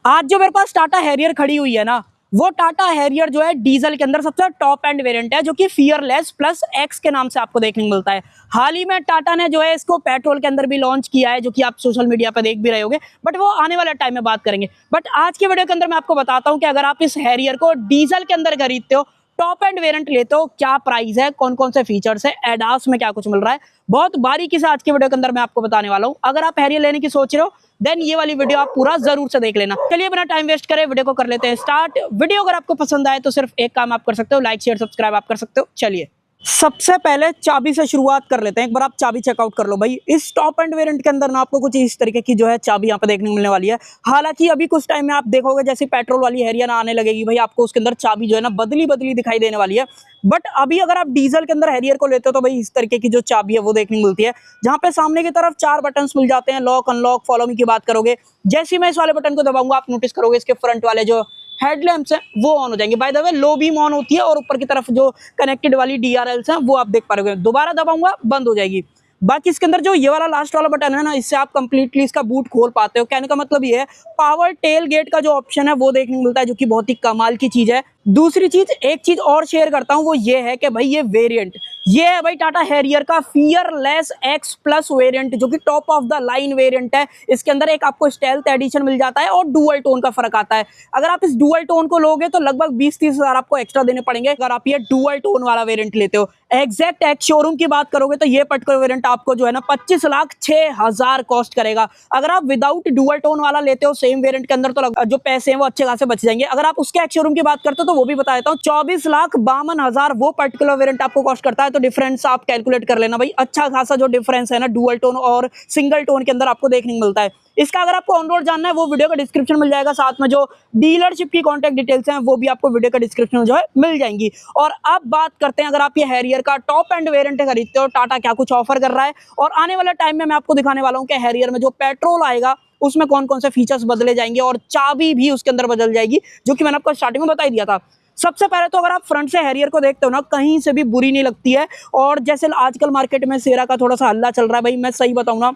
आज जो मेरे पास टाटा हैरियर खड़ी हुई है ना, वो टाटा हैरियर जो है डीजल के अंदर सबसे टॉप एंड वेरिएंट है, जो कि फियरलेस प्लस एक्स के नाम से आपको देखने को मिलता है। हाल ही में टाटा ने जो है इसको पेट्रोल के अंदर भी लॉन्च किया है, जो कि आप सोशल मीडिया पर देख भी रहे होंगे, बट वो आने वाले टाइम में बात करेंगे। बट आज के वीडियो के अंदर मैं आपको बताता हूँ कि अगर आप इस हैरियर को डीजल के अंदर खरीदते हो, टॉप एंड वेरिएंट लेते हो, क्या प्राइस है, कौन कौन से फीचर्स है, एडास में क्या कुछ मिल रहा है, बहुत बारीकी से आज के वीडियो के अंदर मैं आपको बताने वाला हूँ। अगर आप हैरियर लेने की सोच रहे हो देन ये वाली वीडियो आप पूरा जरूर से देख लेना। चलिए बिना टाइम वेस्ट करे वीडियो को कर लेते हैं स्टार्ट। वीडियो अगर आपको पसंद आए तो सिर्फ एक काम आप कर सकते हो, लाइक शेयर सब्सक्राइब आप कर सकते हो। चलिए सबसे पहले चाबी से शुरुआत कर लेते हैं। एक बार आप चाबी चेकआउट कर लो भाई। इस टॉप एंड वेरिएंट के अंदर ना आपको कुछ इस तरीके की जो है चाबी यहाँ पे देखने को मिलने वाली है। हालांकि अभी कुछ टाइम में आप देखोगे जैसे पेट्रोल वाली हैरियर आने लगेगी भाई, आपको उसके अंदर चाबी जो है ना बदली बदली दिखाई देने वाली है। बट अभी अगर आप डीजल के अंदर हैरियर को लेते हो तो भाई इस तरीके की जो चाबी है वो देखने को मिलती है, जहां पे सामने की तरफ 4 बटन्स मिल जाते हैं। लॉक अनलॉक फॉलो मी की बात करोगे, जैसे ही मैं इस वाले बटन को दबाऊंगा आप नोटिस करोगे इसके फ्रंट वाले जो हेडलैम्प्स हैं वो ऑन हो जाएंगे। By the way low beam on होती है और ऊपर की तरफ जो कनेक्टेड वाली डीआरएल्स हैं वो आप देख पा रहे हो। दोबारा दबाऊंगा बंद हो जाएगी। बाकी इसके अंदर जो ये वाला लास्ट वाला बटन है ना, इससे आप कंप्लीटली इसका बूट खोल पाते हो। कहने का मतलब ये है पावर टेल गेट का जो ऑप्शन है वो देखने को मिलता है, जो कि बहुत ही कमाल की चीज है। दूसरी चीज, एक चीज और शेयर करता हूं, वो ये है कि भाई ये वेरिएंट ये है भाई टाटा हैरियर का फियरलेस एक्स प्लस वेरिएंट, जो कि top of the line variant है। इसके अंदर एक आपको स्टेल्थ एडिशन मिल जाता है और डुअल टोन का फर्क आता है। अगर आप इस डुअल टोन को लोगे तो लगभग 20-30 हजार आपको एक्स्ट्रा देने पड़ेंगे अगर आप ये डुअल टोन वाला वेरिएंट लेते हो। एग्जैक्ट एक्स शोरूम की बात करोगे तो ये पर्टिकुलर वेरिएंट आपको जो है ना 25,06,000 कॉस्ट करेगा। अगर आप विदाउट डुअल टोन वाला लेते हो सेम वेरिएंट के अंदर तो जो पैसे हैं वो अच्छे खासे बच जाएंगे। अगर आप उसके एक्स शोरूम की बात करते हो तो वो भी बता देता हूँ, 24,52,000 वो पर्टिकुलर वेरिएंट आपको कॉस्ट करता है। तो डिफरेंस आप कैलकुलेट कर लेना भाई, अच्छा खासा जो डिफरेंस है ना डुअल टोन और सिंगल टोन के अंदर आपको देखने को मिलता है। इसका अगर आपको ऑन रोड जानना है वो वीडियो का डिस्क्रिप्शन मिल जाएगा, साथ में जो डीलरशिप की कॉन्टैक्ट डिटेल्स हैं वो भी आपको वीडियो का डिस्क्रिप्शन में जो है मिल जाएंगी। और अब बात करते हैं, अगर आप ये हैरियर का टॉप एंड वेरिएंट खरीदते हो टाटा क्या कुछ ऑफर कर रहा है, और आने वाले टाइम में मैं आपको दिखाने वाला हूं कि हैरियर में जो पेट्रोल आएगा उसमें कौन कौन से फीचर्स बदले जाएंगे और चाबी भी उसके अंदर बदल जाएगी, जो कि मैंने आपको स्टार्टिंग में बता ही दिया था। सबसे पहले तो अगर आप फ्रंट से हैरियर को देखते हो ना, कहीं से भी बुरी नहीं लगती है। और जैसे आजकल मार्केट में सेरा का थोड़ा सा हल्ला चल रहा है भाई, मैं सही बताऊं ना,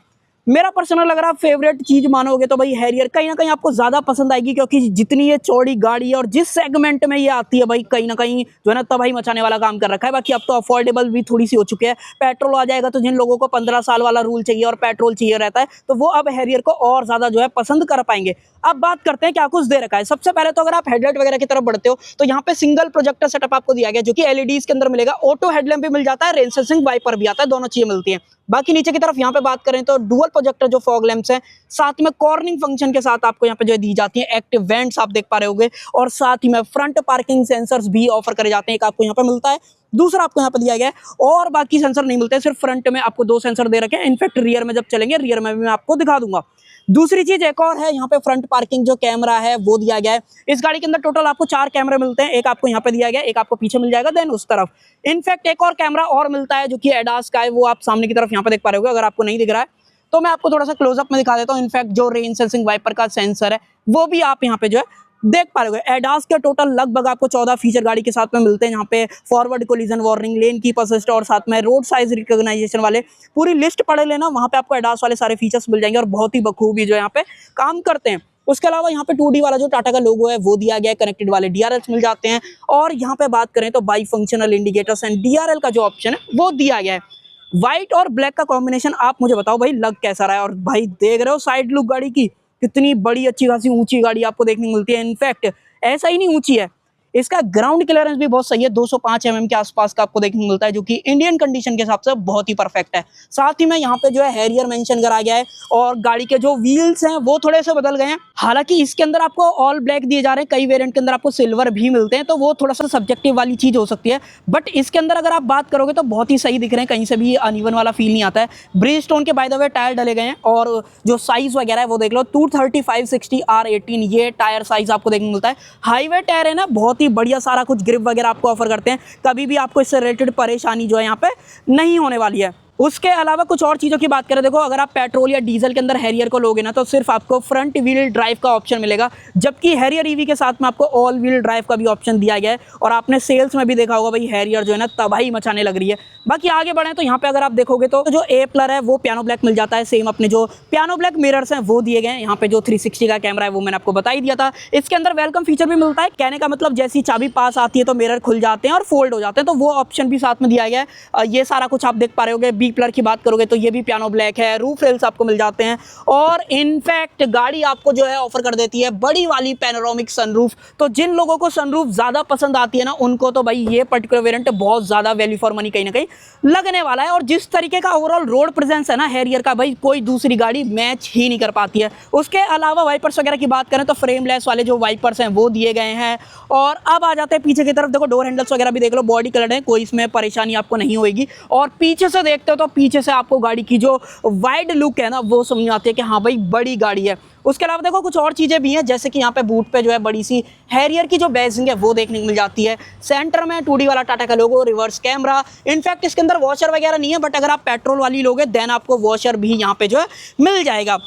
मेरा पर्सनल अगर आप फेवरेट चीज मानोगे तो भाई हैरियर कहीं ना कहीं आपको ज्यादा पसंद आएगी, क्योंकि जितनी ये चौड़ी गाड़ी है और जिस सेगमेंट में ये आती है भाई कहीं ना कहीं जो है ना तबाही मचाने वाला काम कर रखा है। बाकी अब तो अफोर्डेबल भी थोड़ी सी हो चुके हैं। पेट्रोल आ जाएगा तो जिन लोगों को 15 साल वाला रूल चाहिए और पेट्रोल चाहिए रहता है तो वो अब हैरियर को और ज्यादा जो है पसंद कर पाएंगे। अब बात करते हैं क्या कुछ दे रखा है। सबसे पहले तो अगर आप हेडलाइट वगैरह की तरफ बढ़ते हो तो यहाँ पे सिंगल प्रोजेक्टर सेटअप आपको दिया गया, जो कि एलईडीज के अंदर मिलेगा। ऑटो हेडलैम्प भी मिल जाता है, रेन सेंसिंग वाइपर भी आता है, दोनों चीजें मिलती हैं। बाकी नीचे की तरफ यहाँ पे बात करें तो डुअल प्रोजेक्टर जो फॉग लैंप्स हैं, साथ में कॉर्निंग फंक्शन के साथ आपको यहाँ पे जो दी जाती है। एक्टिव वेंट्स आप देख पा रहे होंगे, और साथ ही में फ्रंट पार्किंग सेंसर्स भी ऑफर करे जाते हैं। एक आपको यहाँ पे मिलता है, दूसरा आपको यहाँ पे दिया गया है, और बाकी सेंसर नहीं मिलते, सिर्फ फ्रंट में आपको 2 सेंसर दे रखे हैं। इनफैक्ट रियर में जब चलेंगे रियर में भी मैं आपको दिखा दूंगा। दूसरी चीज एक और है, यहाँ पे फ्रंट पार्किंग जो कैमरा है वो दिया गया है। इस गाड़ी के अंदर टोटल आपको 4 कैमरे मिलते हैं, एक आपको यहाँ पे दिया गया, एक आपको पीछे मिल जाएगा, देन उस तरफ इनफैक्ट एक और कैमरा और मिलता है जो कि एडास का है, वो आप सामने की तरफ यहाँ पे देख पा रहे होगे। अगर आपको नहीं दिख रहा है तो मैं आपको थोड़ा सा क्लोजअप में दिखा देता हूँ। इनफैक्ट जो रेन सेंसिंग वाइपर का सेंसर है वो भी आप यहाँ पे जो है देख पा रहे हो। एडास के टोटल लगभग आपको 14 फीचर गाड़ी के साथ में मिलते हैं, यहाँ पे forward collision warning, lane keep assist और साथ में रोड साइज रिकॉग्नाइजेशन वाले। पूरी लिस्ट पढ़ लेना, वहां पे आपको एडास वाले सारे फीचर्स मिल जाएंगे और बहुत ही बखूबी जो यहाँ पे काम करते हैं। उसके अलावा यहाँ पे 2D वाला जो टाटा का लोगो है वो दिया गया है, कनेक्टेड वाले डीआरएल्स मिल जाते हैं। और यहाँ पे बात करें तो by functional indicators and DRL का जो ऑप्शन है वो दिया गया है। व्हाइट और ब्लैक का कॉम्बिनेशन आप मुझे बताओ भाई लग कैसा रहा है। और भाई देख रहे हो साइड लुक गाड़ी की, कितनी बड़ी अच्छी खासी ऊंची गाड़ी आपको देखने को मिलती है। इनफैक्ट ऐसा ही नहीं ऊंची है, इसका ग्राउंड क्लियरेंस भी बहुत सही है, 205 mm के आसपास का आपको देखने को मिलता है, जो कि इंडियन कंडीशन के हिसाब से बहुत ही परफेक्ट है। साथ ही में यहाँ पे जो है हैरियर मेंशन करा गया है, और गाड़ी के जो व्हील्स हैं वो थोड़े से बदल गए हैं। हालांकि इसके अंदर आपको ऑल ब्लैक दिए जा रहे हैं, कई वेरिएंट के अंदर आपको सिल्वर भी मिलते हैं, तो वो थोड़ा सा सब्जेक्टिव वाली चीज हो सकती है। बट इसके अंदर अगर आप बात करोगे तो बहुत ही सही दिख रहे हैं, कहीं से भी अनइवन वाला फील नहीं आता है। ब्रिज स्टोन के बाय द वे टायर डले गए हैं, और जो साइज वगैरह है वो देख लो 235/60 R18 ये टायर साइज आपको देखने को मिलता है। हाईवे टायर है ना, बहुत ही बढ़िया, सारा कुछ ग्रिप वगैरह आपको ऑफर करते हैं। कभी भी आपको इससे रिलेटेड परेशानी जो है यहाँ पे नहीं होने वाली है। उसके अलावा कुछ और चीज़ों की बात करें, देखो अगर आप पेट्रोल या डीजल के अंदर हैरियर को लोगे ना तो सिर्फ आपको फ्रंट व्हील ड्राइव का ऑप्शन मिलेगा, जबकि हैरियर ईवी के साथ में आपको ऑल व्हील ड्राइव का भी ऑप्शन दिया गया है। और आपने सेल्स में भी देखा होगा भाई हैरियर जो है ना तबाही मचाने लग रही है। बाकी आगे बढ़े तो यहाँ पे अगर आप देखोगे तो जो ए प्लर है वो पियानो ब्लैक मिल जाता है, सेम अपने जो पियानो ब्लैक मिरर्स हैं वो दिए गए हैं। यहाँ पे जो 360 का कैमरा है वो मैंने आपको बता ही दिया था। इसके अंदर वेलकम फीचर भी मिलता है, कहने का मतलब जैसी चाबी पास आती है तो मिरर खुल जाते हैं और फोल्ड हो जाते हैं, तो वो ऑप्शन भी साथ में दिया गया है। ये सारा कुछ आप देख पा रहे होगे। बी प्लर की बात करोगे तो ये भी पियानो ब्लैक है, रूफ रेल्स आपको मिल जाते हैं और इनफैक्ट गाड़ी आपको जो है ऑफर कर देती है बड़ी वाली पैनोरामिक सनरूफ। तो जिन लोगों को सनरूफ ज्यादा पसंद आती है ना, उनको तो भाई ये पर्टिकुलर वेरिएंट बहुत ज्यादा वैल्यू फॉर मनी कहीं ना कहीं लगने वाला है। और जिस तरीके का ओवरऑल रोड प्रेजेंस है ना हैरियर का, भाई कोई दूसरी गाड़ी मैच ही नहीं कर पाती है। उसके अलावा वाइपर्स वगैरह की बात करें तो फ्रेमलेस वाले जो वाइपर्स हैं वो दिए गए हैं। और अब आ जाते हैं पीछे की तरफ, देखो डोर हैंडल्स वगैरह भी देख लो, बॉडी कलर है, कोई इसमें परेशानी आपको नहीं होगी। और पीछे से देखते हो तो पीछे से आपको गाड़ी की जो वाइड लुक है ना वो समझ आती है कि हाँ भाई बड़ी गाड़ी है। उसके अलावा देखो कुछ और चीज़ें भी हैं, जैसे कि यहाँ पे बूट पे जो है बड़ी सी हैरियर की जो बैजिंग है वो देखने को मिल जाती है। सेंटर में 2D वाला टाटा का लोगो, रिवर्स कैमरा। इनफैक्ट इसके अंदर वॉशर वगैरह नहीं है, बट अगर आप पेट्रोल वाली लोगे देन आपको वॉशर भी यहाँ पे जो है मिल जाएगा।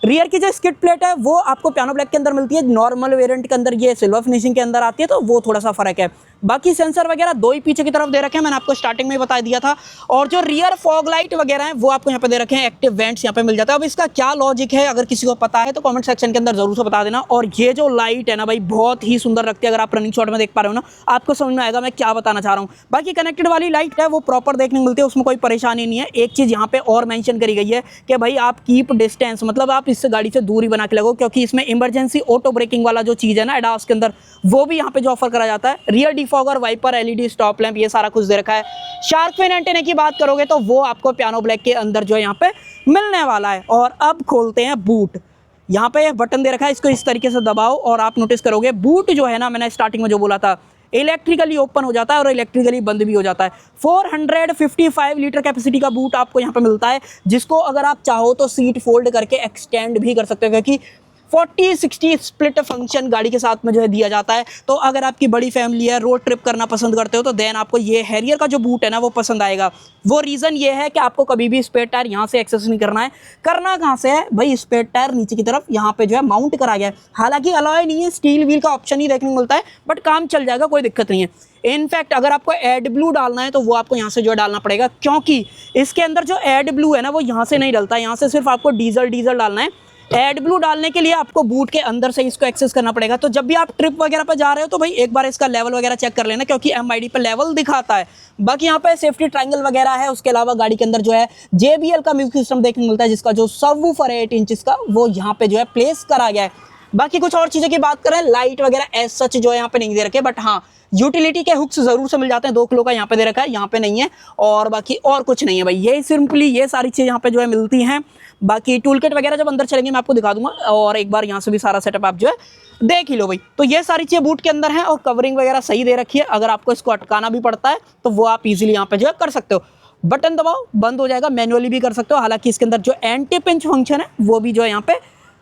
रियर की जो स्किड प्लेट है वो आपको पियानो ब्लैक के अंदर मिलती है, नॉर्मल वेरिएंट के अंदर ये सिल्वर फिनिशिंग के अंदर आती है, तो वो थोड़ा सा फर्क है। बाकी सेंसर वगैरह दो ही पीछे की तरफ दे रखे हैं, मैंने आपको स्टार्टिंग में बता दिया था। और जो रियर फॉग लाइट वगैरह हैं वो आपको यहाँ पे दे रखे हैं, एक्टिव वेंट्स यहाँ पे मिल जाता है। अब इसका क्या लॉजिक है अगर किसी को पता है तो कमेंट सेक्शन के अंदर जरूर से बता देना। और ये जो लाइट है ना भाई बहुत ही सुंदर लगती है, अगर आप रनिंग शॉट में देख पा रहे हो ना आपको समझ में आएगा मैं क्या बताना चाह रहा हूँ। बाकी कनेक्टेड वाली लाइट है वो प्रॉपर देखने को मिलती है, उसमें कोई परेशानी नहीं है। एक चीज़ यहाँ पे और मेंशन करी गई है कि भाई आप कीप डिस्टेंस, मतलब आप इससे गाड़ी से दूरी बना के लगो, क्योंकि इसमें इमरजेंसी ऑटो ब्रेकिंग वाला जो चीज़ है ना एडास के अंदर वो भी यहाँ पे जो ऑफर करा जाता है। Rear defogger, wiper, LED stop lamp, ये सारा कुछ दे रखा है। शार्क फिन एंटेना की बात करोगे तो वो आपको पियानो ब्लैक के अंदर जो है यहाँ पे मिलने वाला है। और अब खोलते हैं बूट। यहाँ पे बटन दे रखा है, इसको इस तरीके से दबाओ और आप नोटिस करोगे बूट जो है ना, मैंने स्टार्टिंग में जो बोला था, इलेक्ट्रिकली ओपन हो जाता है और इलेक्ट्रिकली बंद भी हो जाता है। 455 लीटर कैपेसिटी का बूट आपको यहाँ पे मिलता है, जिसको अगर आप चाहो तो सीट फोल्ड करके एक्सटेंड भी कर सकते हो, क्योंकि 40-60 स्प्लिट फंक्शन गाड़ी के साथ में जो है दिया जाता है। तो अगर आपकी बड़ी फैमिली है, रोड ट्रिप करना पसंद करते हो, तो देन आपको ये हैरियर का जो बूट है ना वो पसंद आएगा। वो रीज़न ये है कि आपको कभी भी स्पेयर टायर यहाँ से एक्सेस नहीं करना है। करना कहाँ से है भाई, स्पेयर टायर नीचे की तरफ यहाँ पे जो है माउंट करा गया है। हालांकि अलॉय नहीं है, स्टील व्हील का ऑप्शन ही देखने को मिलता है, बट काम चल जाएगा, कोई दिक्कत नहीं है। इनफैक्ट अगर आपको एड ब्लू डालना है तो वो आपको यहाँ से जो है डालना पड़ेगा, क्योंकि इसके अंदर जो एड ब्लू है ना वो यहाँ से नहीं डलता, यहाँ से सिर्फ आपको डीजल डालना है। एड ब्लू डालने के लिए आपको बूट के अंदर से इसको एक्सेस करना पड़ेगा। तो जब भी आप ट्रिप वगैरह पर जा रहे हो तो भाई एक बार इसका लेवल वगैरह चेक कर लेना, क्योंकि एमआईडी पे लेवल दिखाता है। बाकी यहाँ पे सेफ्टी ट्रायंगल वगैरह है। उसके अलावा गाड़ी के अंदर जो है JBL का म्यूजिक सिस्टम देखने को मिलता है, जिसका जो सबवूफर है 8 इंच का वो यहाँ पे जो है प्लेस करा गया है। बाकी कुछ और चीज़ों की बात करें, लाइट वगैरह एज सच जो है यहाँ पे नहीं दे रखे, बट हाँ यूटिलिटी के हुक्स जरूर से मिल जाते हैं। 2 किलो का यहाँ पे दे रखा है, यहाँ पे नहीं है। और बाकी और कुछ नहीं है भाई, ये सिंपली ये सारी चीज़ यहाँ पे जो है मिलती हैं। बाकी टूल किट वगैरह जब अंदर चलेंगे मैं आपको दिखा दूंगा, और एक बार यहाँ से भी सारा सेटअप आप जो है देख ही लो भाई। तो ये सारी चीज़ें बूट के अंदर हैं और कवरिंग वगैरह सही दे रखी है। अगर आपको इसको अटकाना भी पड़ता है तो वो आप इजीली यहाँ पे जो है कर सकते हो। बटन दबाओ बंद हो जाएगा, मैनुअली भी कर सकते हो। हालांकि इसके अंदर जो एंटी पिंच फंक्शन है वो भी जो है यहाँ पे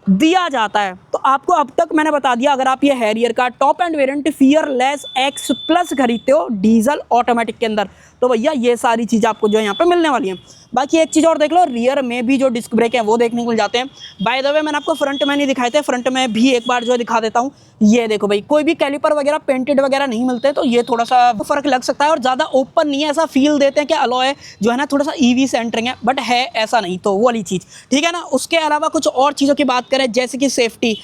दिया जाता है। तो आपको अब तक मैंने बता दिया, अगर आप ये हैरियर का top end variant fearless x plus खरीदते हो डीजल ऑटोमेटिक के अंदर, तो भैया ये सारी चीज़ आपको जो है यहाँ पे मिलने वाली हैं। बाकी एक चीज़ और देख लो, रियर में भी जो डिस्क ब्रेक है वो देखने को मिल जाते हैं। बाय द वे मैंने आपको फ्रंट में नहीं दिखाए थे, फ्रंट में भी एक बार जो है दिखा देता हूँ। ये देखो भाई, कोई भी कैलिपर वगैरह पेंटेड वगैरह नहीं मिलते, तो ये थोड़ा सा फर्क लग सकता है और ज़्यादा ओपन नहीं है, ऐसा फील देते हैं कि अलॉय जो है ना थोड़ा सा ईवी सेंटरिंग है, बट है ऐसा नहीं। तो वो वाली चीज़ ठीक है ना। उसके अलावा कुछ और चीज़ों की बात करें, जैसे कि सेफ्टी,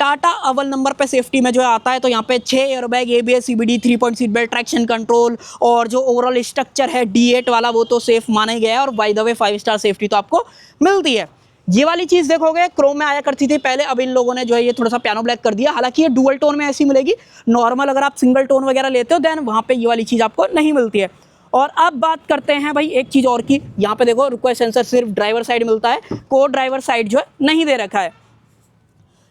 टाटा अव्वल नंबर पे सेफ्टी में जो है आता है। तो यहाँ पे 6 airbag, ABS, CBD, 3 point seat belt, traction control, और जो ओवरऑल स्ट्रक्चर है D8 वाला वो तो सेफ माना ही गया है। और by the way 5 star safety तो आपको मिलती है। ये वाली चीज़ देखोगे क्रोम में आया करती थी पहले, अब इन लोगों ने जो है ये थोड़ा सा पियानो ब्लैक कर दिया। हालांकि ये डुअल टोन में ऐसी मिलेगी, नॉर्मल अगर आप सिंगल टोन वगैरह लेते हो देन वहाँ पे ये वाली चीज़ आपको नहीं मिलती है। और अब बात करते हैं भाई एक चीज़ और की, यहाँ पे देखो रिक्वेस्ट सेंसर सिर्फ ड्राइवर साइड मिलता है, को ड्राइवर साइड जो है नहीं दे रखा है।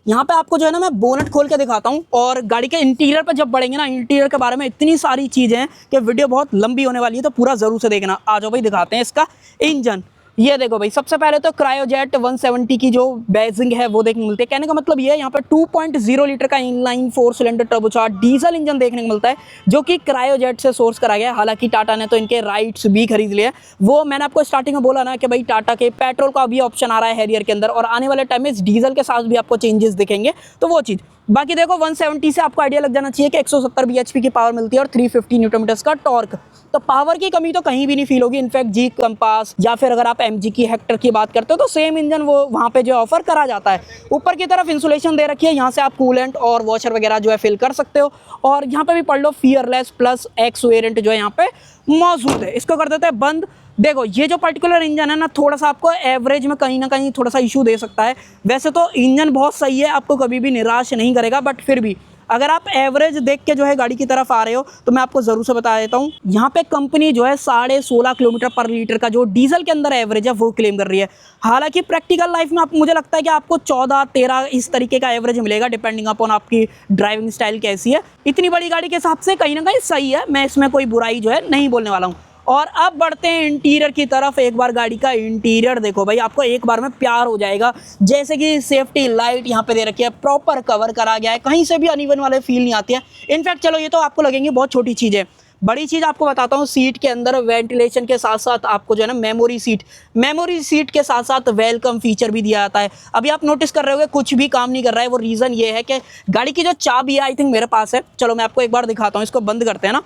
यहाँ पे आपको जो है ना मैं बोनट खोल के दिखाता हूँ, और गाड़ी के इंटीरियर पर जब बढ़ेंगे ना, इंटीरियर के बारे में इतनी सारी चीज़ें हैं कि वीडियो बहुत लंबी होने वाली है, तो पूरा ज़रूर से देखना। आ जाओ भाई दिखाते हैं इसका इंजन। ये देखो भाई, सबसे पहले तो क्रायोजेट 170 की जो बैजिंग है वो देखने को मिलती है। कहने का मतलब ये है यहाँ पर 2.0 लीटर का inline 4 cylinder turbocharge diesel engine देखने को मिलता है, जो कि क्रायोजेट से सोर्स करा गया है। हालांकि टाटा ने तो इनके राइट्स भी खरीद लिए। वो मैंने आपको स्टार्टिंग में बोला ना कि भाई टाटा के पेट्रोल का भी ऑप्शन आ रहा है हैरियर के अंदर, और आने वाले टाइम में इस डीजल के साथ भी आपको चेंजेस दिखेंगे, तो वो चीज़। बाकी देखो 170 से आपको आइडिया लग जाना चाहिए कि 170 bhp की पावर मिलती है और 350 न्यूटन मीटर्स का टॉर्क। तो पावर की कमी तो कहीं भी नहीं फील होगी। इनफैक्ट जी कंपास या फिर अगर आप एमजी की हेक्टर की बात करते हो तो सेम इंजन वो वहाँ पे जो ऑफर करा जाता है। ऊपर की तरफ इंसुलेशन दे रखी है, यहाँ से आप कूलेंट और वॉशर वगैरह जो है फिल कर सकते हो। और यहाँ पे भी पढ़ लो फियरलेस प्लस एक्स वेरिएंट जो है यहाँ पे मौजूद है। इसको कर देते हैं बंद। देखो ये जो पर्टिकुलर इंजन है ना, थोड़ा सा आपको एवरेज में कहीं ना कहीं थोड़ा सा इशू दे सकता है। वैसे तो इंजन बहुत सही है, आपको कभी भी निराश नहीं करेगा, बट फिर भी अगर आप एवरेज देख के जो है गाड़ी की तरफ आ रहे हो तो मैं आपको ज़रूर से बता देता हूँ, यहाँ पे कंपनी जो है 16.5 किलोमीटर पर लीटर का जो डीजल के अंदर एवरेज है वो क्लेम कर रही है। हालांकि प्रैक्टिकल लाइफ में आप मुझे लगता है कि आपको 14-13 इस तरीके का एवरेज मिलेगा, डिपेंडिंग अपॉन आपकी ड्राइविंग स्टाइल कैसी है। इतनी बड़ी गाड़ी के हिसाब से कहीं ना कहीं सही है, मैं इसमें कोई बुराई जो है नहीं बोलने वाला हूँ। और अब बढ़ते हैं इंटीरियर की तरफ। एक बार गाड़ी का इंटीरियर देखो भाई, आपको एक बार में प्यार हो जाएगा। जैसे कि सेफ्टी लाइट यहाँ पे दे रखी है, प्रॉपर कवर करा गया है, कहीं से भी अनइवन वाले फील नहीं आती है। इनफैक्ट चलो ये तो आपको लगेंगी बहुत छोटी चीज़ है, बड़ी चीज़ आपको बताता हूँ। सीट के अंदर वेंटिलेशन के साथ साथ आपको जो है ना मेमोरी सीट के साथ साथ वेलकम फीचर भी दिया जाता है। अभी आप नोटिस कर रहे होगे कुछ भी काम नहीं कर रहा है, वो रीज़न ये है कि गाड़ी की जो चाबी है आई थिंक मेरे पास है। चलो मैं आपको एक बार दिखाता हूँ। इसको बंद करते हैं ना,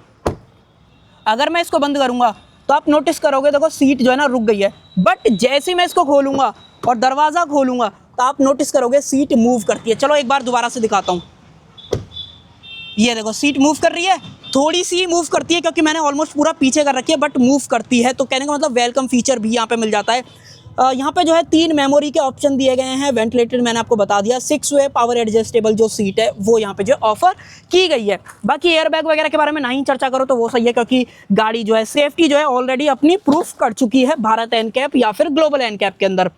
अगर मैं इसको बंद करूंगा तो आप नोटिस करोगे देखो सीट जो है ना रुक गई है। बट जैसे ही मैं इसको खोलूंगा और दरवाज़ा खोलूंगा तो आप नोटिस करोगे सीट मूव करती है। चलो एक बार दोबारा से दिखाता हूँ। ये देखो सीट मूव कर रही है, थोड़ी सी मूव करती है क्योंकि मैंने ऑलमोस्ट पूरा पीछे कर रखी है, बट मूव करती है। तो कहने का मतलब वेलकम फीचर भी यहाँ पे मिल जाता है। यहाँ पे जो है 3 मेमोरी के ऑप्शन दिए गए हैं। वेंटिलेटेड मैंने आपको बता दिया। 6 वे पावर एडजस्टेबल जो सीट है वो यहाँ पे जो ऑफर की गई है। बाकी एयरबैग वगैरह के बारे में नहीं चर्चा करो तो वो सही है, क्योंकि गाड़ी जो है सेफ्टी जो है ऑलरेडी अपनी प्रूफ कर चुकी है भारत एनकैप या फिर ग्लोबल एनकैप के अंदर।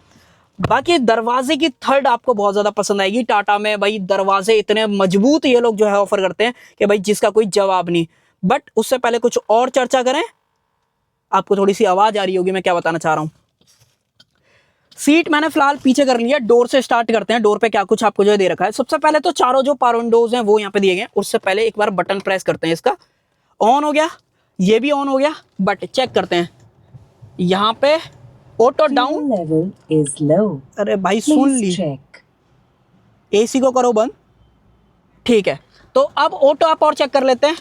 बाकी दरवाजे की थर्ड आपको बहुत ज़्यादा पसंद आएगी। टाटा में भाई दरवाजे इतने मजबूत ये लोग जो है ऑफर करते हैं कि भाई जिसका कोई जवाब नहीं। बट उससे पहले कुछ और चर्चा करें। आपको थोड़ी सी आवाज़ आ रही होगी, मैं क्या बताना चाह रहा हूँ। सीट मैंने फिलहाल पीछे कर लिया। डोर से स्टार्ट करते हैं। डोर पे क्या कुछ आपको जो दे रखा है। सबसे पहले तो चारों जो पावर विंडोज हैं वो यहाँ पे दिए गए। उससे पहले एक बार बटन प्रेस करते हैं। इसका ऑन हो गया, ये भी ऑन हो गया। बट चेक करते हैं यहाँ पे auto down level is low. अरे भाई सुन ली, एसी को करो बंद। ठीक है, तो अब ऑटो अप और चेक कर लेते हैं।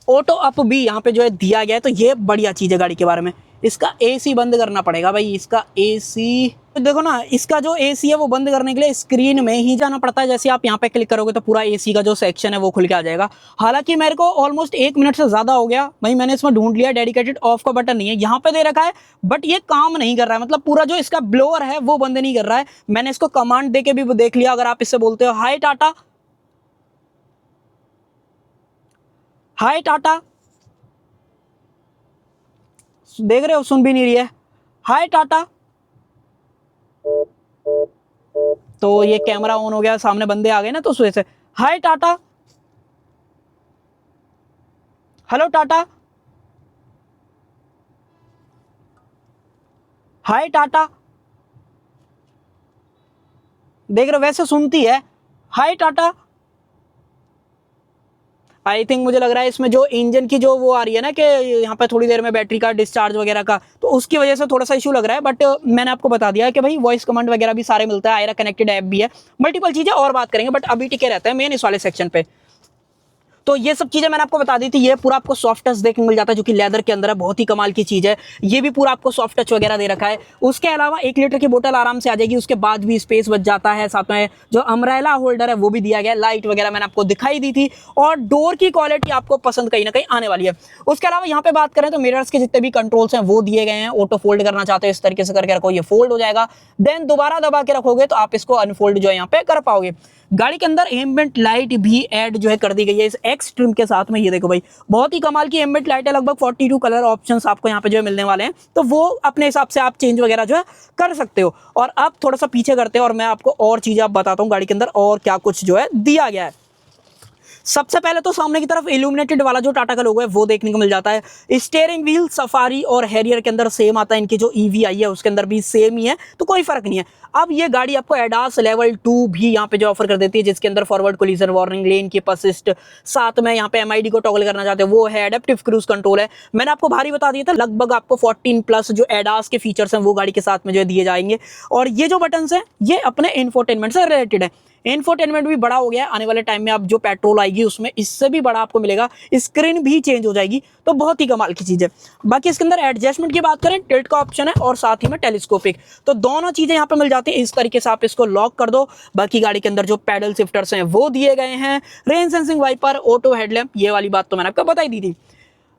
ऑटो अप भी यहाँ पे जो है दिया गया है, तो ये बढ़िया चीज़ है गाड़ी के बारे में। इसका एसी बंद करना पड़ेगा भाई। इसका एसी देखो ना, इसका जो एसी है वो बंद करने के लिए स्क्रीन में ही जाना पड़ता है। जैसे आप यहाँ पे क्लिक करोगे तो पूरा एसी का जो सेक्शन है वो खुल के आ जाएगा। हालांकि मेरे को ऑलमोस्ट 1 मिनट से ज़्यादा हो गया भाई, मैंने इसमें ढूंढ लिया। डेडिकेटेड ऑफ का बटन नहीं है, यहाँ पे दे रखा है बट ये काम नहीं कर रहा है। मतलब पूरा जो इसका ब्लोअर है वो बंद नहीं कर रहा है। मैंने इसको कमांड दे के भी देख लिया। अगर आप इससे बोलते हो हाय टाटा, हाय टाटा, देख रहे हो सुन भी नहीं रही है। हाय टाटा, तो ये कैमरा ऑन हो गया, सामने बंदे आ गए ना, तो उस वजह से हाय टाटा, हेलो टाटा, हाय टाटा, देख रहे हो वैसे सुनती है हाय टाटा। आई थिंक मुझे लग रहा है इसमें जो इंजन की जो वो आ रही है ना कि यहाँ पे थोड़ी देर में बैटरी का डिस्चार्ज वगैरह का, तो उसकी वजह से थोड़ा सा इशू लग रहा है। बट मैंने आपको बता दिया कि भाई वॉइस कमांड वगैरह भी सारे मिलता है। आयरा कनेक्टेड ऐप भी है, मल्टीपल चीज़ें और बात करेंगे, बट अभी टिके रहते हैं मेन इस वाले सेक्शन पे। तो ये सब चीज़ें मैंने आपको बता दी थी। ये पूरा आपको सॉफ्ट टच देखने को मिल जाता है जो कि लेदर के अंदर है, बहुत ही कमाल की चीज़ है। ये भी पूरा आपको सॉफ्ट टच वगैरह दे रखा है। उसके अलावा 1 लीटर की बोतल आराम से आ जाएगी, उसके बाद भी स्पेस बच जाता है। साथ में जो अम्ब्रेला होल्डर है वो भी दिया गया है। लाइट वगैरह मैंने आपको दिखाई दी थी, और डोर की क्वालिटी आपको पसंद कहीं ना कहीं आने वाली है। उसके अलावा यहाँ पे बात करें तो मिरर्स के जितने भी कंट्रोल्स हैं वो दिए गए हैं। ऑटो फोल्ड करना चाहते हो इस तरीके से करके रखो, ये फोल्ड हो जाएगा। देन दोबारा दबा के रखोगे तो आप इसको अनफोल्ड जो है यहाँ पे कर पाओगे। गाड़ी के अंदर एम्बिएंट लाइट भी ऐड जो है कर दी गई है इस एक्स ट्रिम के साथ में। ये देखो भाई, बहुत ही कमाल की एम्बिएंट लाइट है। लगभग 42 कलर ऑप्शंस आपको यहाँ पे जो है मिलने वाले हैं, तो वो अपने हिसाब से आप चेंज वगैरह जो है कर सकते हो। और अब थोड़ा सा पीछे करते हैं और मैं आपको और चीज़ें आप बताता हूँ गाड़ी के अंदर और क्या कुछ जो है दिया गया है। सबसे पहले तो सामने की तरफ इल्यूमिनेटेड वाला जो टाटा का लोगो है वो देखने को मिल जाता है। स्टीयरिंग व्हील सफारी और हैरियर के अंदर सेम आता है। इनकी जो ईवी आई है उसके अंदर भी सेम ही है, तो कोई फर्क नहीं है। अब ये गाड़ी आपको एडास लेवल 2 भी यहाँ पे जो ऑफर कर देती है, जिसके अंदर forward collision warning, lane keep assist, साथ में यहाँ पे एमआईडी को टॉगल करना चाहते हैं वो है। एडेप्टिव क्रूज कंट्रोल है। मैंने आपको भारी बता दिया था, लगभग आपको 14 प्लस जो एडास के फीचर्स हैं वो गाड़ी के साथ में जो दिए जाएंगे। और ये जो बटन है ये अपने इंफोटेनमेंट से रिलेटेड है। इंफोटेनमेंट भी बड़ा हो गया है, आने वाले टाइम में अब जो पेट्रोल आएगी उसमें इससे भी बड़ा आपको मिलेगा, स्क्रीन भी चेंज हो जाएगी, तो बहुत ही कमाल की चीज़ है। बाकी इसके अंदर एडजस्टमेंट की बात करें, टिल्ट का ऑप्शन है और साथ ही में टेलीस्कोपिक, तो दोनों चीज़ें यहाँ पे मिल जाती है। इस तरीके से आप इसको लॉक कर दो। बाकी गाड़ी के अंदर जो पैडल शिफ्टर्स हैं वो दिए गए हैं, rain sensing wiper, auto headlamp, ये वाली बात तो मैंने आपको बता ही दी थी।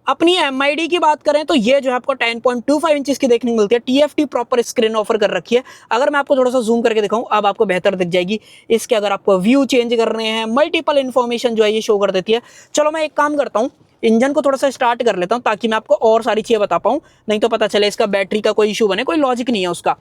अपनी MID की बात करें तो ये जो है आपको 10.25 इंचेस की देखने को मिलती है। TFT प्रॉपर स्क्रीन ऑफर कर रखी है। अगर मैं आपको थोड़ा सा जूम करके दिखाऊं, अब आपको बेहतर दिख जाएगी। इसके अगर आपको व्यू चेंज करने हैं, मल्टीपल इन्फॉर्मेशन जो है ये शो कर देती है। चलो मैं एक काम करता हूँ, इंजन को थोड़ा सा स्टार्ट कर लेता हूँ ताकि मैं आपको और सारी चीज़ें बता पाऊँ, नहीं तो पता चले इसका बैटरी का कोई इशू बने, कोई लॉजिक नहीं है उसका।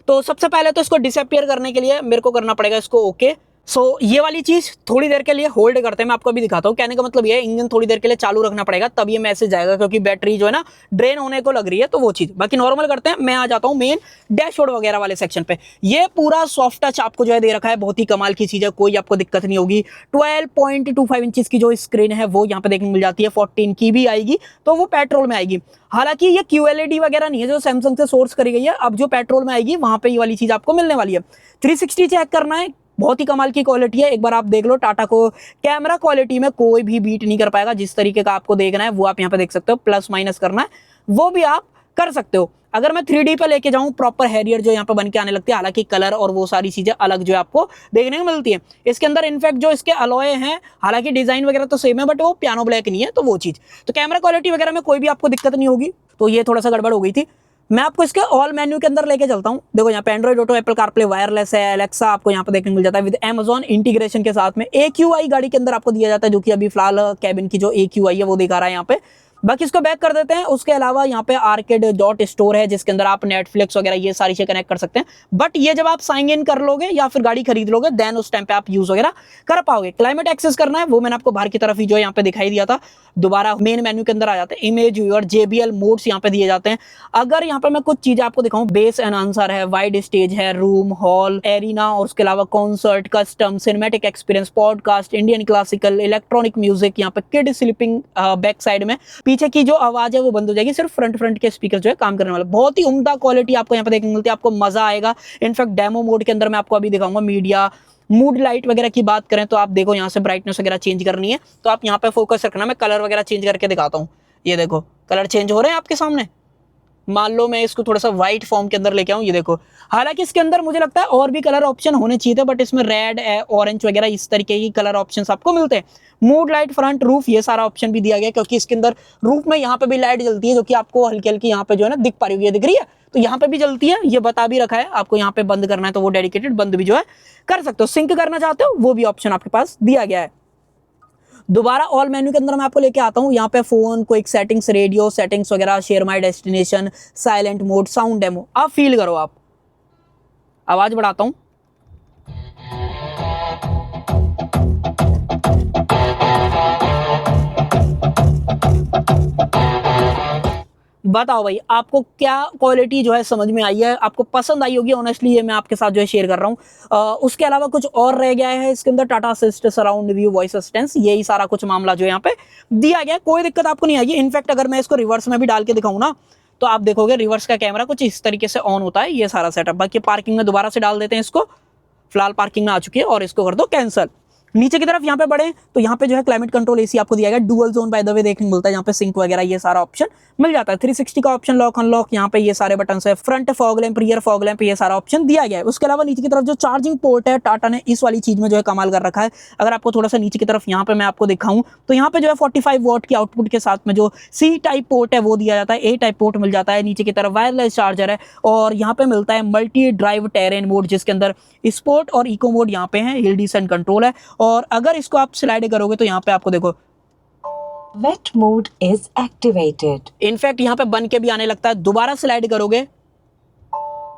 तो सबसे पहले तो इसको डिसअपियर करने के लिए मेरे को करना पड़ेगा इसको ओके। सो ये वाली चीज थोड़ी देर के लिए होल्ड करते हैं, मैं आपको अभी दिखाता हूँ। कहने का मतलब ये है इंजन थोड़ी देर के लिए चालू रखना पड़ेगा, तब ये मैसेज आएगा, क्योंकि बैटरी जो है ना ड्रेन होने को लग रही है, तो वो चीज। बाकी नॉर्मल करते हैं, मैं आ जाता हूँ मेन डैशबोर्ड वगैरह वाले सेक्शन पे। ये पूरा सॉफ्ट टच आपको जो है दे रखा है, बहुत ही कमाल की चीज है, कोई आपको दिक्कत नहीं होगी। 12.25 इंचेस की जो स्क्रीन है वो यहाँ पे देखने मिल जाती है। 14 की भी आएगी, तो वो पेट्रोल में आएगी। हालांकि ये QLED वगैरह नहीं है जो सैमसंग से सोर्स करी गई है, अब जो पेट्रोल में आएगी वहां पे ये वाली चीज आपको मिलने वाली है। 360 चेक करना है, बहुत ही कमाल की क्वालिटी है, एक बार आप देख लो। टाटा को कैमरा क्वालिटी में कोई भी बीट नहीं कर पाएगा। जिस तरीके का आपको देखना है वो आप यहाँ पे देख सकते हो, प्लस माइनस करना है वो भी आप कर सकते हो। अगर मैं 3D पे लेके जाऊं, प्रॉपर हैरियर जो यहाँ पे बन के आने लगती है, हालांकि कलर और वो सारी चीजें अलग जो आपको देखने को मिलती है। इसके अंदर इनफैक्ट जो इसके अलॉय हैं, हालांकि डिजाइन वगैरह तो सेम है, बट वो पियानो ब्लैक नहीं है, तो वो चीज। तो कैमरा क्वालिटी वगैरह में कोई भी आपको दिक्कत नहीं होगी। तो ये थोड़ा सा गड़बड़ हो गई थी। मैं आपको इसके ऑल मेन्यू के अंदर लेके चलता हूँ। देखो यहाँ पे Android auto, Apple CarPlay wireless है, एलेक्सा आपको यहाँ पे देखने को मिल जाता है विद अमेजॉन इंटीग्रेशन के साथ में। AQI गाड़ी के अंदर आपको दिया जाता है, जो कि अभी फिलहाल कैबिन की जो AQI है वो दिखा रहा है यहाँ पे। बाकी इसको बैक कर देते हैं। उसके अलावा यहाँ पे arcade.store है, जिसके अंदर आप नेटफ्लिक्स वगैरह ये सारी चीजें कनेक्ट कर सकते हैं। बट ये जब आप साइन इन कर लोगे या फिर गाड़ी खरीद लोगे, देन उस टाइम पे आप यूज वगैरह कर पाओगे। क्लाइमेट एक्सेस करना है, वो मैंने आपको बाहर की तरफ ही जो है यहाँ पे दिखाई दिया था। दोबारा मेन मेन्यू के अंदर आ जाते हैं। इमेज व्यूअर, JBL मोड्स यहाँ पे दिए जाते हैं। अगर यहाँ पे मैं कुछ चीजें आपको दिखाऊं, बेस एनहांसर है, वाइड स्टेज है, रूम, हॉल, एरिना, और उसके अलावा concert, custom, cinematic experience, podcast, Indian classical, electronic music, यहाँ पे किड स्लीपिंग बैक साइड में, पीछे की जो आवाज है वो बंद हो जाएगी, सिर्फ फ्रंट के स्पीकर जो है काम करने वाला। बहुत ही उम्दा क्वालिटी आपको यहाँ पे देखने को मिलती है, आपको मजा आएगा। इनफैक्ट डेमो मोड के अंदर मैं आपको अभी दिखाऊंगा। मीडिया, मूड लाइट वगैरह की बात करें तो आप देखो यहाँ से ब्राइटनेस वगैरह चेंज करनी है तो आप यहाँ पे फोकस रखना। मैं कलर वगैरह चेंज करके दिखाता हूँ। ये देखो कलर चेंज हो रहे हैं आपके सामने। मान लो मैं इसको थोड़ा सा व्हाइट फॉर्म के अंदर लेके आऊँ, ये देखो। हालांकि इसके अंदर मुझे लगता है और भी कलर ऑप्शन होने चाहिए थे, बट इसमें रेड, ऑरेंज वगैरह इस तरीके की कलर ऑप्शंस आपको मिलते हैं। मूड लाइट, फ्रंट, रूफ, ये सारा ऑप्शन भी दिया गया, क्योंकि इसके अंदर रूफ में यहाँ पे भी लाइट जलती है, जो कि आपको हल्की हल्की यहाँ पे जो है ना दिख पा रही है, दिख रही है, तो यहाँ पे भी जलती है। ये बता भी रखा है आपको, यहाँ पे बंद करना है तो वो डेडिकेटेड बंद भी जो है कर सकते हो। सिंक करना चाहते हो वो भी ऑप्शन आपके पास दिया गया है। दोबारा ऑल मेन्यू के अंदर मैं आपको लेके आता हूँ। यहाँ पे phone, quick settings, radio settings वगैरह, share my destination, silent mode, sound demo, आप फील करो। आप आवाज बढ़ाता हूँ। बताओ भाई आपको क्या क्वालिटी जो है समझ में आई है, आपको पसंद आई होगी। ऑनेस्टली ये मैं आपके साथ जो है शेयर कर रहा हूँ। उसके अलावा कुछ और रह गया है इसके अंदर, Tata assist, surround view, voice assistance, यही सारा कुछ मामला जो यहाँ पे दिया गया है। कोई दिक्कत आपको नहीं आएगी। इनफैक्ट अगर मैं इसको रिवर्स में भी डाल के दिखाऊँ ना, तो आप देखोगे रिवर्स का कैमरा कुछ इस तरीके से ऑन होता है, ये सारा सेटअप। बाकी पार्किंग में दोबारा से डाल देते हैं इसको। फिलहाल पार्किंग में आ चुकी है और इसको कर दो कैंसिल। नीचे की तरफ यहाँ पे बढ़े तो यहाँ पे जो है क्लाइमेट कंट्रोल AC आपको दिया गया। Dual zone by the way देखने को मिलता है, यहाँ पे सिंक वगैरह ये सारा ऑप्शन मिल जाता है। 360 का ऑप्शन, लॉक अनलॉक, यहाँ पे ये सारे बटन है। Front fog lamp, rear fog lamp, ये सारा ऑप्शन दिया गया है। उसके अलावा नीचे की तरफ जो चार्जिंग पोर्ट है, टाटा ने इस वाली चीज में जो है कमाल कर रखा है। अगर आपको थोड़ा सा नीचे की तरफ यहाँ पे मैं आपको दिखाऊं तो यहाँ पे जो है 45 वॉट की आउटपुट के साथ में जो C टाइप पोर्ट है वो दिया जाता है, A टाइप पोर्ट मिल जाता है। नीचे की तरफ वायरलेस चार्जर है और यहाँ पे मिलता है मल्टी ड्राइव टेरेन मोड, जिसके अंदर स्पोर्ट और इको मोड यहाँ पे है, हिल डिसेंट कंट्रोल है। और अगर इसको आप स्लाइड करोगे तो यहाँ पे आपको देखो wet mode is activated. In fact यहाँ पे बन के भी आने लगता है। दोबारा स्लाइड करोगे,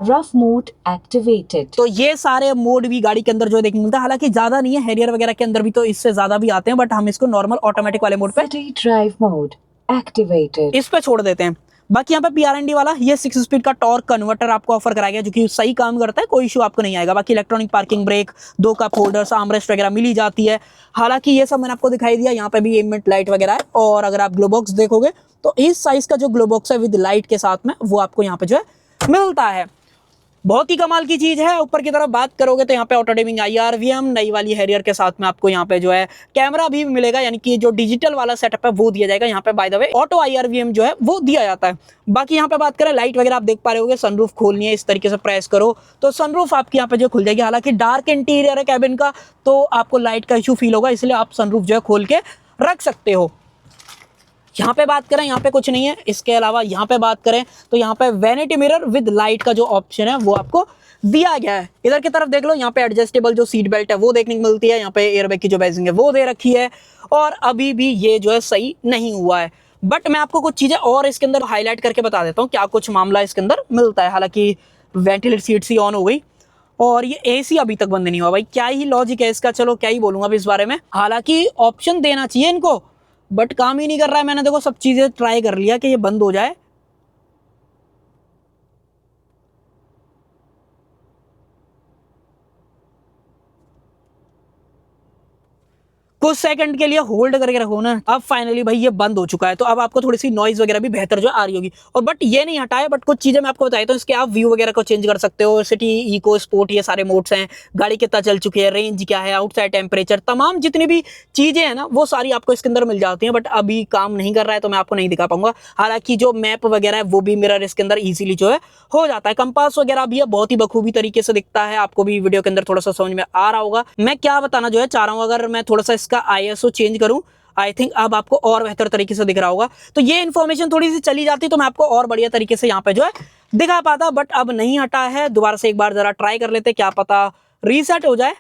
रफ मोड एक्टिवेटेड। तो ये सारे मोड भी गाड़ी के अंदर जो देखने मिलता है। हालांकि ज्यादा नहीं है, हैरियर वगैरह के अंदर भी तो इससे ज्यादा भी आते हैं, बट हम इसको नॉर्मल ऑटोमेटिक वाले मोड पे, सिटी ड्राइव मोड एक्टिवेटेड, इस पे छोड़ देते हैं। बाकी यहाँ पे PRND वाला ये 6 स्पीड का टॉर्क कन्वर्टर आपको ऑफर कराया गया, जो कि सही काम करता है, कोई इशू आपको नहीं आएगा। बाकी electronic parking brake, 2 cup holders, armrest वगैरह मिली जाती है। हालांकि ये सब मैंने आपको दिखाई दिया। यहाँ पे भी एम्बिएंट लाइट वगैरह है। और अगर आप ग्लो बॉक्स देखोगे तो इस साइज का जो ग्लो बॉक्स है विद लाइट के साथ में, वो आपको यहाँ पे जो है मिलता है। बहुत ही कमाल की चीज है। ऊपर की तरफ बात करोगे तो यहाँ पे ऑटो डिमिंग IRVM नई वाली हैरियर के साथ में आपको यहाँ पे जो है कैमरा भी मिलेगा, यानी कि जो डिजिटल वाला सेटअप है वो दिया जाएगा। यहाँ पे by the way auto IRVM जो है वो दिया जाता है। बाकी यहाँ पे बात करें लाइट वगैरह, आप देख पा रहे होगे सनरूफ खोलनी है, इस तरीके से प्रेस करो तो सनरूफ आपकी यहाँ पे जो खुल जाएगी। हालांकि डार्क इंटीरियर है कैबिन का तो आपको लाइट का इशू फील होगा, इसलिए आप सनरूफ जो है खोल के रख सकते हो। यहाँ पे बात करें, यहाँ पे कुछ नहीं है। इसके अलावा यहाँ पे बात करें तो यहाँ पे वैनिटी मिरर विद लाइट का जो ऑप्शन है वो आपको दिया गया है। इधर की तरफ देख लो, यहाँ पे एडजस्टेबल जो सीट बेल्ट है वो देखने को मिलती है। यहाँ पे एयरबैग की जो बैजिंग है वो दे रखी है, और अभी भी ये जो है सही नहीं हुआ है। बट मैं आपको कुछ चीजें और इसके अंदर हाईलाइट करके बता देता हूँ क्या कुछ मामला इसके अंदर मिलता है। हालांकि वेंटिलेटर सीट्स ही ऑन हो गई और ये AC अभी तक बंद नहीं हुआ। भाई क्या ही लॉजिक है इसका, चलो क्या ही बोलूंगा अभी इस बारे में। हालांकि ऑप्शन देना चाहिए इनको, बट काम ही नहीं कर रहा है। मैंने देखो सब चीजें ट्राई कर लिया कि ये बंद हो जाए। कुछ सेकंड के लिए होल्ड करके रखो ना। अब फाइनली भाई ये बंद हो चुका है, तो अब आपको थोड़ी सी नॉइज वगैरह भी बेहतर जो आ रही होगी। और बट ये नहीं हटाए, बट कुछ चीजें मैं आपको बताई तो इसके आप व्यू वगैरह को चेंज कर सकते हो। सिटी, इको, स्पोर्ट, ये सारे मोड्स हैं। गाड़ी कितना चल चुकी है, रेंज क्या है, आउटसाइड टेम्परेचर, तमाम जितनी भी चीजें हैं ना वो सारी आपको इसके अंदर मिल जाती हैं। बट अभी काम नहीं कर रहा है तो मैं आपको नहीं दिखा पाऊंगा। हालांकि जो मैप वगैरह है वो भी मिरर इसके अंदर इजीली जो है हो जाता है। कंपास वगैरह भी है, बहुत ही बखूबी तरीके से दिखता है। आपको भी वीडियो के अंदर थोड़ा सा समझ में आ रहा होगा मैं क्या बताना जो है चाह रहा हूँ। अगर मैं थोड़ा सा इसका ISO चेंज करूं, आई थिंक अब आपको और बेहतर तरीके से दिख रहा होगा। तो ये इन्फॉर्मेशन थोड़ी सी चली जाती तो मैं आपको और बढ़िया तरीके से यहाँ पे जो है दिखा पाता, बट अब नहीं हटा है। दोबारा से एक बार जरा ट्राई कर लेते, क्या पता रीसेट हो जाए।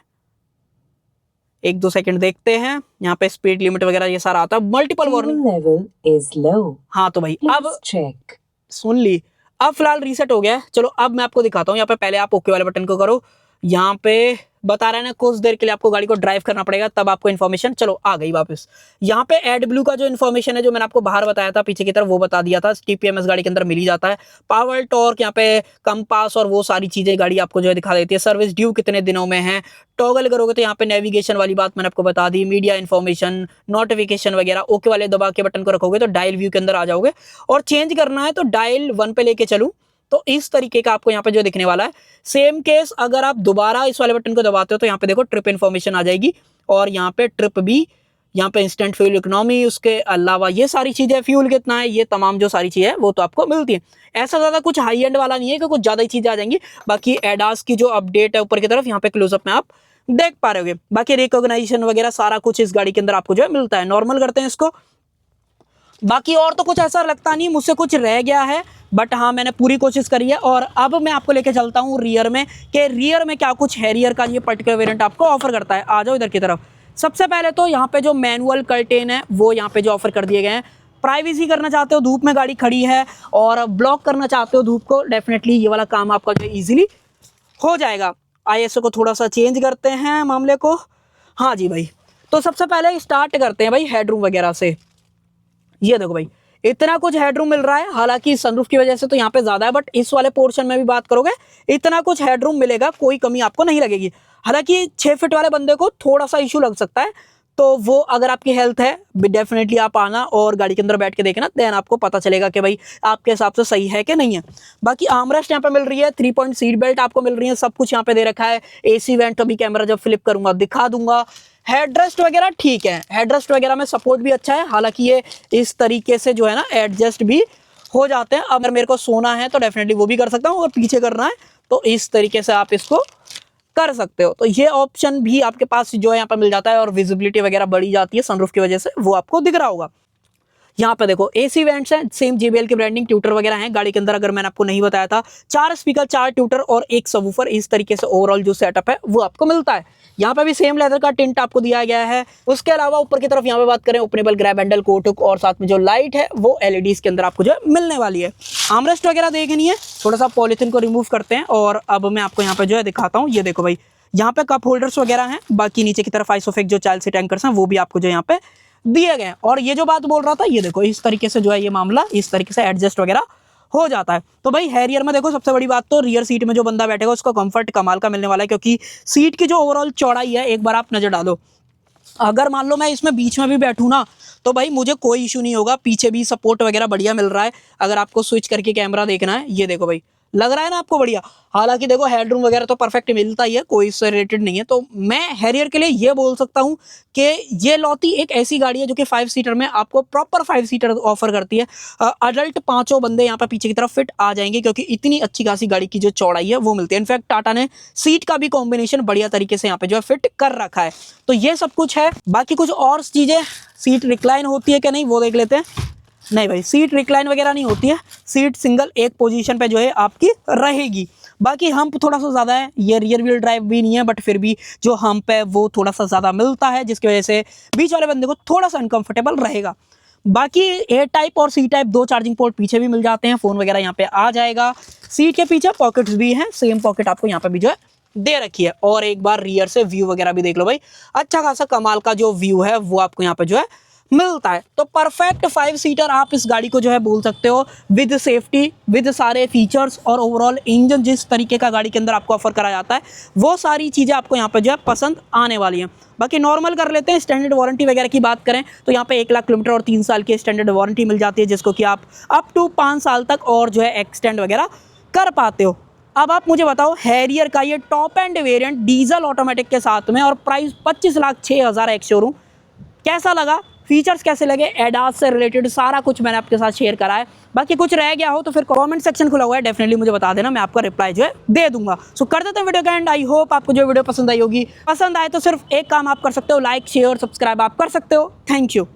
1-2 सेकंड देखते हैं। यहाँ पे स्पीड लिमिट वगैरह ये सारा आता है, multiple warning. Fuel level is low. हाँ तो भाई अब Please check. सुन ली, अब फिलहाल रीसेट हो गया है। चलो अब मैं आपको दिखाता हूँ। यहाँ पे पहले आप ओके वाले बटन को करो। यहाँ पे बता रहे हैं ना कुछ देर के लिए आपको गाड़ी को ड्राइव करना पड़ेगा, तब आपको इन्फॉर्मेशन चलो आ गई वापस। यहाँ पे एड ब्लू का जो इन्फॉर्मेशन है जो मैंने आपको बाहर बताया था पीछे की तरफ, वो बता दिया था। TPMS गाड़ी के अंदर मिल ही जाता है। पावर, टॉर्क, यहाँ पे कंपास और वो सारी चीजें गाड़ी आपको जो है दिखा देती है। सर्विस ड्यू कितने दिनों में है, टॉगल करोगे तो यहाँ पे नेविगेशन वाली बात मैंने आपको बता दी, मीडिया इन्फॉर्मेशन, नोटिफिकेशन वगैरह। ओके वाले दबा के बटन को रखोगे तो डायल व्यू के अंदर आ जाओगे, और चेंज करना है तो डायल 1 पे लेके चलूं तो इस तरीके का आपको यहाँ पे जो दिखने वाला है। सेम केस अगर आप दोबारा इस वाले बटन को दबाते हो तो यहाँ पे देखो ट्रिप इन्फॉर्मेशन आ जाएगी, और यहाँ पे ट्रिप भी, यहाँ पे इंस्टेंट फ्यूल इकोनॉमी, उसके अलावा ये सारी चीजें, फ्यूल कितना है, ये तमाम जो सारी चीजें है वो तो आपको मिलती है। ऐसा ज्यादा कुछ हाई एंड वाला नहीं है कि कुछ ज्यादा ही चीजें आ जाएंगी। बाकी एडास की जो अपडेट है ऊपर की तरफ यहाँ पे क्लोजअप में आप देख पा रहे हो। बाकी रिकॉग्नाइजेशन वगैरह सारा कुछ इस गाड़ी के अंदर आपको जो है मिलता है। नॉर्मल करते हैं इसको। बाकी और तो कुछ ऐसा लगता नहीं मुझसे कुछ रह गया है, बट हाँ मैंने पूरी कोशिश करी है। और अब मैं आपको लेके चलता हूँ रियर में, कि रियर में क्या कुछ हैरियर का ये पर्टिकुलर वेरिएंट आपको ऑफर करता है। आ जाओ इधर की तरफ। सबसे पहले तो यहाँ पे जो मैनुअल कर्टेन है वो यहाँ पे जो ऑफर कर दिए गए हैं। प्राइवेसी करना चाहते हो, धूप में गाड़ी खड़ी है और ब्लॉक करना चाहते हो धूप को, डेफिनेटली ये वाला काम आपका जो ईजिली हो जाएगा। ISO को थोड़ा सा चेंज करते हैं मामले को। हाँ जी भाई, तो सबसे पहले स्टार्ट करते हैं भाई हेडरूम वगैरह से। ये देखो भाई इतना कुछ हेडरूम मिल रहा है। हालांकि सनरूफ की वजह से तो यहाँ पे ज्यादा है, बट इस वाले पोर्शन में भी बात करोगे इतना कुछ हेडरूम मिलेगा, कोई कमी आपको नहीं लगेगी। हालांकि 6 फीट वाले बंदे को थोड़ा सा इशू लग सकता है, तो वो अगर आपकी हेल्थ है डेफिनेटली आप आना और गाड़ी के अंदर बैठ के देखना, देन आपको पता चलेगा कि भाई आपके हिसाब से सही है कि नहीं है। बाकी आर्मरेस्ट यहाँ पे मिल रही है, 3 पॉइंट सीट बेल्ट आपको मिल रही है, सब कुछ यहाँ पे दे रखा है। AC वेंट अभी कैमरा जब फ्लिप करूंगा दिखा दूंगा। हेडरेस्ट वगैरह ठीक है, हेडरेस्ट वगैरह में सपोर्ट भी अच्छा है। हालांकि ये इस तरीके से जो है ना एडजस्ट भी हो जाते हैं। अगर मेरे को सोना है तो डेफिनेटली वो भी कर सकता हूँ, और पीछे करना है तो इस तरीके से आप इसको कर सकते हो। तो ये ऑप्शन भी आपके पास जो है यहाँ पर मिल जाता है, और विजिबिलिटी वगैरह बढ़ी जाती है सनरूफ की वजह से, वो आपको दिख रहा होगा। यहाँ पे देखो AC वेंट्स हैं, सेम JBL की ब्रांडिंग, ट्यूटर वगैरह हैं गाड़ी के अंदर। अगर मैंने आपको नहीं बताया था, 4 स्पीकर, 4 ट्यूटर और 1 सबवूफर, इस तरीके से ओवरऑल जो सेटअप है वो आपको मिलता है। यहाँ पे भी सेम लेदर का टिंट आपको दिया गया है। उसके अलावा ऊपर की तरफ यहाँ पे बात करें, openable grab handle, coat hook, और साथ में जो लाइट है वो LEDs के अंदर आपको जो है मिलने वाली है। आर्मरेस्ट वगैरह देखनी है, थोड़ा सा पॉलिथीन को रिमूव करते हैं और अब मैं आपको यहाँ पे जो है दिखाता हूँ। ये देखो भाई यहाँ पे कप होल्डर्स वगैरह हैं। बाकी नीचे की तरफ आइसोफेक जो चाइल्ड सीट एंकर्स हैं वो भी आपको जो यहाँ पे दिए गए। और ये जो बात बोल रहा था, ये देखो इस तरीके से जो है ये मामला इस तरीके से एडजस्ट वगैरह हो जाता है। तो भाई हैरियर में देखो सबसे बड़ी बात तो रियर सीट में जो बंदा बैठेगा उसको कंफर्ट कमाल का मिलने वाला है, क्योंकि सीट की जो ओवरऑल चौड़ाई है एक बार आप नजर डालो। अगर मान लो मैं इसमें बीच में भी बैठूं ना तो भाई मुझे कोई इशू नहीं होगा, पीछे भी सपोर्ट वगैरह बढ़िया मिल रहा है। अगर आपको स्विच करके कैमरा देखना है, ये देखो भाई लग रहा है ना आपको बढ़िया। हालांकि देखो हेडरूम वगैरह तो परफेक्ट मिलता ही है, कोई इससे रिलेटेड नहीं है। तो मैं हैरियर के लिए ये बोल सकता हूँ कि ये लौती एक ऐसी गाड़ी है जो कि 5 सीटर में आपको प्रॉपर 5 सीटर ऑफर करती है। अडल्ट 5 बंदे यहाँ पर पीछे की तरफ फिट आ जाएंगे, क्योंकि इतनी अच्छी खासी गाड़ी की जो चौड़ाई है वो मिलती है। इनफैक्ट टाटा ने सीट का भी कॉम्बिनेशन बढ़िया तरीके से यहाँ पे जो है फिट कर रखा है। तो ये सब कुछ है। बाकी कुछ और चीजें, सीट रिक्लाइन होती है क्या नहीं वो देख लेते हैं। नहीं भाई, सीट रिक्लाइन वगैरह नहीं होती है, सीट सिंगल एक पोजीशन पे जो है आपकी रहेगी। बाकी हम्प थोड़ा सा ज़्यादा है, ये रियर व्हील ड्राइव भी नहीं है, बट फिर भी जो हम्प है वो थोड़ा सा ज़्यादा मिलता है, जिसकी वजह से बीच वाले बंदे को थोड़ा सा अनकंफर्टेबल रहेगा। बाकी ए टाइप और सी टाइप 2 चार्जिंग पोर्ट पीछे भी मिल जाते हैं, फ़ोन वगैरह यहाँ पे आ जाएगा। सीट के पीछे पॉकेट्स भी हैं, सेम पॉकेट आपको यहाँ पे भी जो है दे रखी है। और एक बार रियर से व्यू वगैरह भी देख लो भाई, अच्छा खासा कमाल का जो व्यू है वो आपको यहाँ पे जो है मिलता है। तो परफेक्ट 5 सीटर आप इस गाड़ी को जो है बोल सकते हो, विद सेफ्टी, विद सारे फीचर्स, और ओवरऑल इंजन जिस तरीके का गाड़ी के अंदर आपको ऑफर करा जाता है वो सारी चीज़ें आपको यहाँ पे जो है पसंद आने वाली हैं। बाकी नॉर्मल कर लेते हैं। स्टैंडर्ड वारंटी वगैरह की बात करें तो यहाँ पे 1 लाख किलोमीटर और 3 साल की स्टैंडर्ड वारंटी मिल जाती है, जिसको कि आप अप टू 5 साल तक और जो है एक्सटेंड वगैरह कर पाते हो। अब आप मुझे बताओ, हैरियर का ये top end variant diesel automatic के साथ में और प्राइस 25,06,000 एक्स शोरूम, कैसा लगा, फीचर्स कैसे लगे, एडास से रिलेटेड सारा कुछ मैंने आपके साथ शेयर करा है। बाकी कुछ रह गया हो तो फिर कमेंट सेक्शन खुला हुआ है, डेफिनेटली मुझे बता देना, मैं आपका रिप्लाई जो है दे दूंगा। सो कर देते हैं वीडियो का एंड। आई होप आपको जो वीडियो पसंद आई होगी। पसंद आए तो सिर्फ एक काम आप कर सकते हो, लाइक शेयर सब्सक्राइब आप कर सकते हो। Thank you.